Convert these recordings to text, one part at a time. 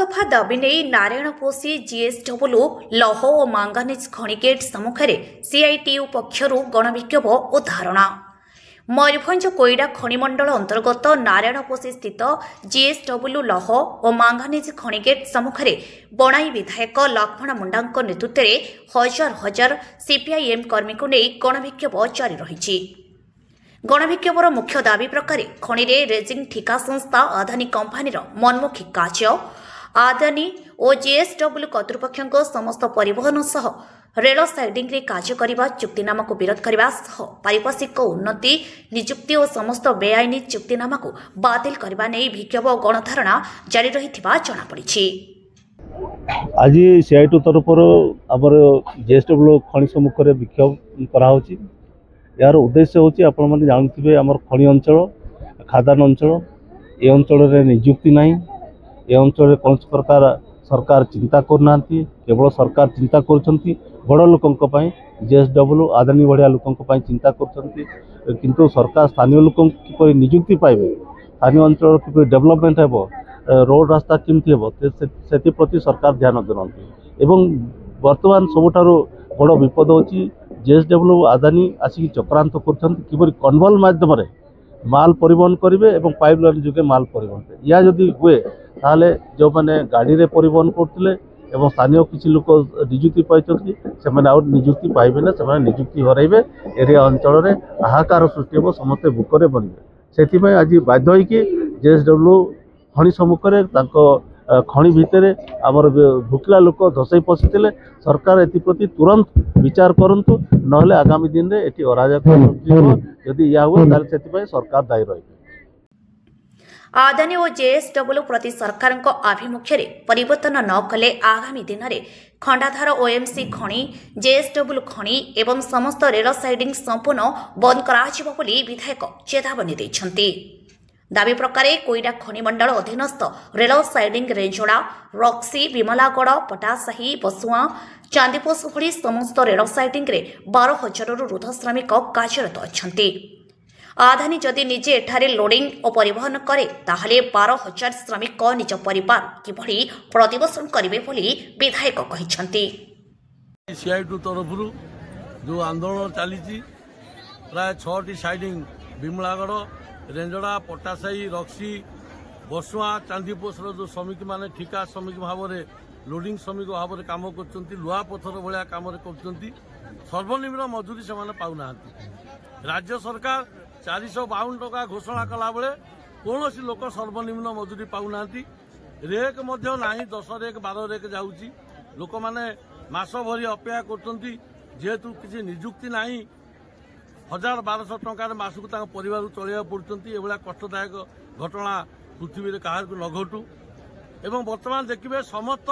दफा दाबी नहीं नारायणपोषी जीएसडब्ल्यू लौह और मांगानिज खनि गेट सम्मुखें सीआईटीयू पक्षर गणविक्षोभ और धारणा। मयूरभंज कोईडा खनिमंडल अंतर्गत नारायणपोषी स्थित जीएसडब्ल्यू लौह और मांगानिज खनि गेट सम्मुखें बणाई विधायक लक्ष्मण मुंडा नेतृत्व में हजार हजार सीपीआईएम कर्मी को नहीं गणविक्षोभ जारी रही। गणविक्षोभर मुख्य दाबी प्रकार खनि रेजिंग ठिका संस्था आदानी कंपानीर मनमुखी कार्य आदानी और जीएसडब्ल्यू कर्तृपक्ष समस्त परिवहन सह रेल साइडिंग रे कार्य करने चुक्तिनामा को विरोध करने पारिपार्श्विक उन्नति निजुक्ति और समस्त बेआईनी चुक्तिनामा को बातिल करने नहीं विक्षोभ और गणधारणा जारी रही जनापड़ी। आज सीआईटी तरफ आमर जीएसडब्ल्यू खनि सम्मुख में विक्षोभ कराई। यार उद्देश्य हूँ आपण मैंने जानते आम खनि अंचल खादान अंचल ये अंचल निजुक्ति ना ये अंचल कौन प्रकार सरकार चिंता करना केवल सरकार चिंता कर बड़ लोकों जीएसडब्ल्यू आदानी भाया लोकों चिंता कर सरकार स्थानीय लोक किपर निजुक्ति पाइबे स्थानीय अंचल किपर डेवलपमेंट हो रोड रास्ता केमती हम से प्रति सरकार ध्यान देना। वर्तमान सबुठारु बड़ विपद होची जीएसडब्ल्यू आदानी आसिक चक्रांत कर कन्वल मध्यम माल परिवहन करेंगे और पाइपलाइन जुगे माल परिवहन या जदि हुए ताले जो मैंने गाड़ी रे परिवहन करते स्थानीय किसी लोक निजुक्ति पाई निजुक्ति पाइबे ना से निजुक्ति हरइबे एरिया अंचल में हाहाकार सृष्टि हो समस्ते भूकरे बनबे से आज बाध्य होइकि जीएसडब्ल्यू खनि सम्मुखें खनि भितर आमर भुकला लोक धसई पशिले सरकार एप्रति तुरंत विचार करंतु नहले आगामी दिन में ये अराजक जदि या हुए से सरकार दायी रही। आदानी और जेएसडब्ल्यू प्रति सरकार आभिमुख्य परिवर्तन न कले आगामी दिन में खंडाधार ओएमसी खनि जेएसडब्ल्यू खनि एवं समस्त रेल साइडिंग संपूर्ण बंद कर विधायक चेतावनी देते। दाबी प्रकार कोईडा खनिमंडल अधीनस्थ रेल साइडिंग रेंजोड़ा रक्सी विमलागढ़ पटासाही बसुआ चांदीपोष भली समस्त रेल साइडिंग रे 12,000 ऊर्ध्व श्रमिक कार्यरत अच्छा। आदानी जदि निजे एठारे लोडिंग और परिवहन करे ताहले 12,000 श्रमिक निज परिवार किभली प्रतिपोषण करेंगे बोली विधायक कहते। सीआईटी तरफ जो आंदोलन चली प्राय 6टी साइडिंग विमलागढ़ रेंजड़ा पटासाही रक्सी बसुआ चांदीपोषर जो श्रमिक माने ठिका श्रमिक भाव में लोडिंग श्रमिक भाव में कम कर लुहा पथर भाया कम कर सर्वनिम्न मजूरी से पाऊना। राज्य सरकार 452 टका घोषणा कला बेले कौन लोक सर्वनिम्न मजूरी पाऊना। रेक ना 10 रेक 12 रेक जाऊँगी लोक मैंने मास भरी अपेक्षा करेतु किसी निजुक्ति ना 1,000-1,200 टकर मासक परिवार चलवा पड़ते ये कष्टदायक घटना पृथ्वी में क्या न घटू। एवं वर्तमान देखिए समस्त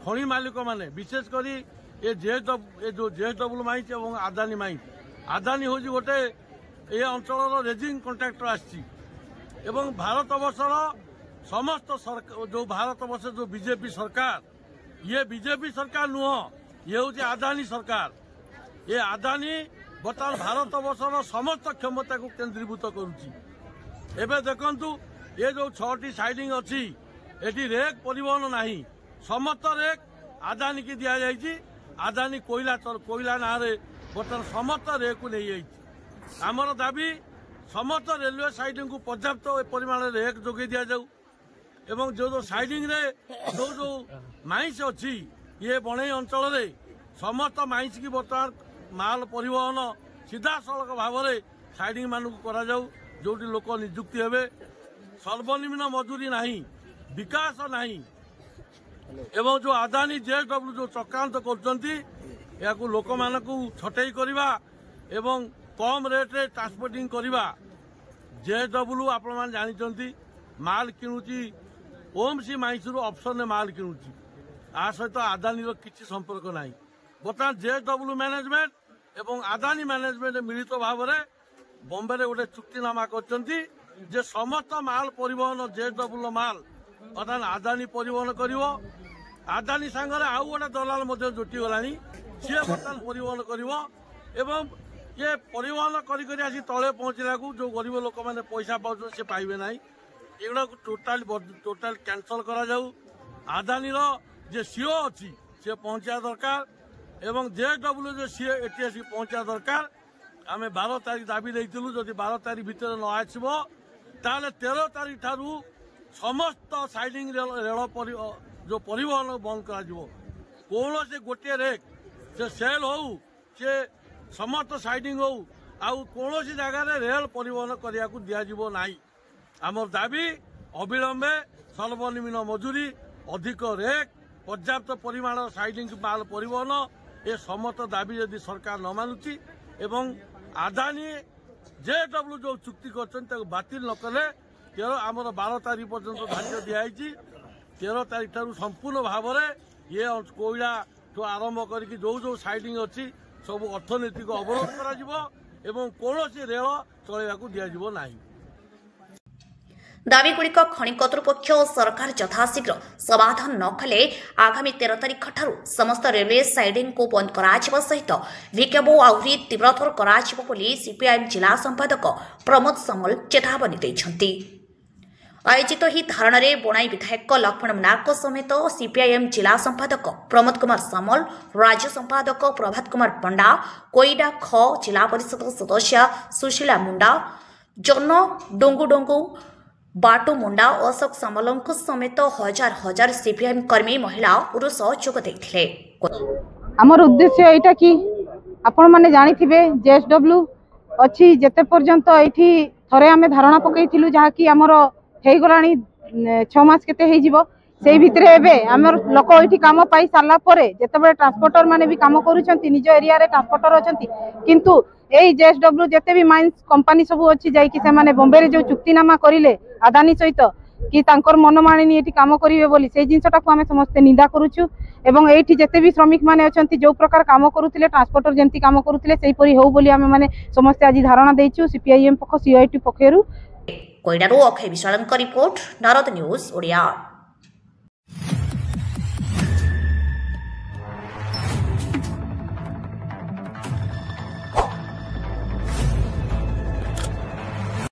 खनि मालिक मैंने विशेषकर ये जो जेएसडब्ल्यू माइंस और आदानी माइंस आदानी हूँ गोटे ये अंचल रेजिंग कन्ट्राक्टर आसची भारत वर्षर समस्त जो भारत वर्ष जो बीजेपी सरकार ये बीजेपी सरकार नुह ये हूँ आदानी सरकार। ये आदानी बर्तमान भारत वर्षर समस्त क्षमता को केन्द्रीभूत करुच्ची। एवं देखु ये जो 6टी साइडिंग अच्छी एटी रेक परिवहन नहीं समस्त रेक आदानी की दि जाइए। आदानी कोयला ना बर्तमान समस्त रेक को नहीं जाइए। आमर दाबी समस्त रेलवे साइडिंग को पर्याप्त परिमाण रेक जोगे दि जाऊ एवं जो साइडिंग रे जो माइंस अच्छी ये बणई अंचल रे समस्त माइंस की बर्तमान माल परिवहन सीधा सड़क भाव में साइडिंग मानक करा जाऊ जोटी लोक निजुक्ति हेबे सर्वनिम्न मजूरी नहीं विकास नहीं एवं जो आदानी जेएसडब्ल्यू जो चक्रांत कर लोक मानक छटई करवा एवं कम रेट रे ट्रांसपोर्टिंग करवा। जेएसडब्ल्यू आपण मैंने जानते माल किणुची ओएमसी माइंस ऑप्शन में माल किणुची आ सहित आदानी किसी संपर्क ना। बर्तमान जेएसडब्ल्यू मैनेजमेंट एवं आदानी मैनेजमेंट मिलित भाव में बॉम्बे रे गोटे चुक्तिनामा कर समस्त माल परिवहन जेएसडब्ल्यू माल अर्थात आदानी परिवहन कर आदानी सांगरे आउ गोटे दलाल जुटी गला सी बर्तमान परिवहन कर ये परिवहन करी तले पहुंचला जो गरीब लोक मैंने पैसा पाँच से पाइबे ना। एगुड़ा टोटाल कैंसल करा जाऊ आदानीर जे सीओ अच्छी सी पहुंचा दरकार एवं जेएसडब्ल्यू जो सीओ एटी आसी पहुंचा दरकार आम 12 तारीख दाबी देइथिलु जदि 12 तारीख भितर न आसबो ताले 13 तारीख ठारू समस्त साइडिंग रेल जो परिवहन बंद करा जिवो कौन से गोटे रेक से सेल हो से समस्त साइडिंग हो आउ कौन जगह रेल परिवहन करने को दिज्व ना आमर दाबी अविलंबे सर्वनिम्न मजूरी अधिक रेक पर्याप्त परिमाण साइडिंग माल परिवहन ए समस्त दाबी यदि सरकार न मानुची एवं आदानी जेएसडब्ल्यू जो चुक्ति कर बातिल न कले आमर 12 तारीख पर्यंत धार्य दिखाई 13 तारीख ठारू संपूर्ण भाव में ये कोईला ठू आरंभ करके जो जो साइडिंग अच्छी सब अर्थनीति को अवरोध करा कौन रेल चलवाक दिज्व ना दाबीगुड़िक खनि कर्तृपक्ष और सरकार यथाशीघ्र समाधान न कले आगामी 13 तारीख ठारू समस्त रेलवे साइडिंग को बंद करा सहित विक्षोभ आहरी तीव्रतर करा सीपीआईएम जिला संपादक प्रमोद सामल चेतावनी देइछन्ति। आयोजित ही धारणा बणाई विधायक लक्ष्मण नाग समेत सीपीआईएम जिला संपादक प्रमोद कुमार सामल राज्य संपादक प्रभात कुमार पंडा कोईडा ख जिला परिषद सदस्य सुशीला मुंडा जन डोंगु डोंगु बाटू मुंडा अशोक सामल समेत हजार हजार सीपीआईएम कर्मी महिला पुरुष जोग देइथिले। आमर उद्देश्य एटा कि आपण माने जानिथिबे जेएसडब्ल्यू अछि जेते पर्यंत एठी थरे आमे धारणा पकैथिलु जहा कि आमर हे गलानी 6 मास केते हे जिवो सेही भितरे एबे आमर लोक एठी काम पाई सारला परे जेतेबे ट्रांसपोर्टर माने भी काम करूछंती निज एरिया रे ट्रांसपोर्टर अछंती किंतु एई जेएसडब्ल्यू जेते भी माइंस कंपनी सब अछि जाई कि से माने बॉम्बे रे जो चुक्तिनामा करिले आदानी सहित कि तांकर मनमानी एठी काम करिवे बोली से जिंसटा को आमे समस्त निंदा करूछु एवं एठी जेते भी श्रमिक माने अछंती जो प्रकार काम करूथिले ट्रांसपोर्टर जेंती काम करूथिले सेही परी हो बोली आमे माने समस्त आज धारणा देइछु सीपीआईएम पक्ष सीआईटी पक्षरु। कोइडारू अक्षय विशालଙ୍କ रिपोर्ट नारद न्यूज ओडिया।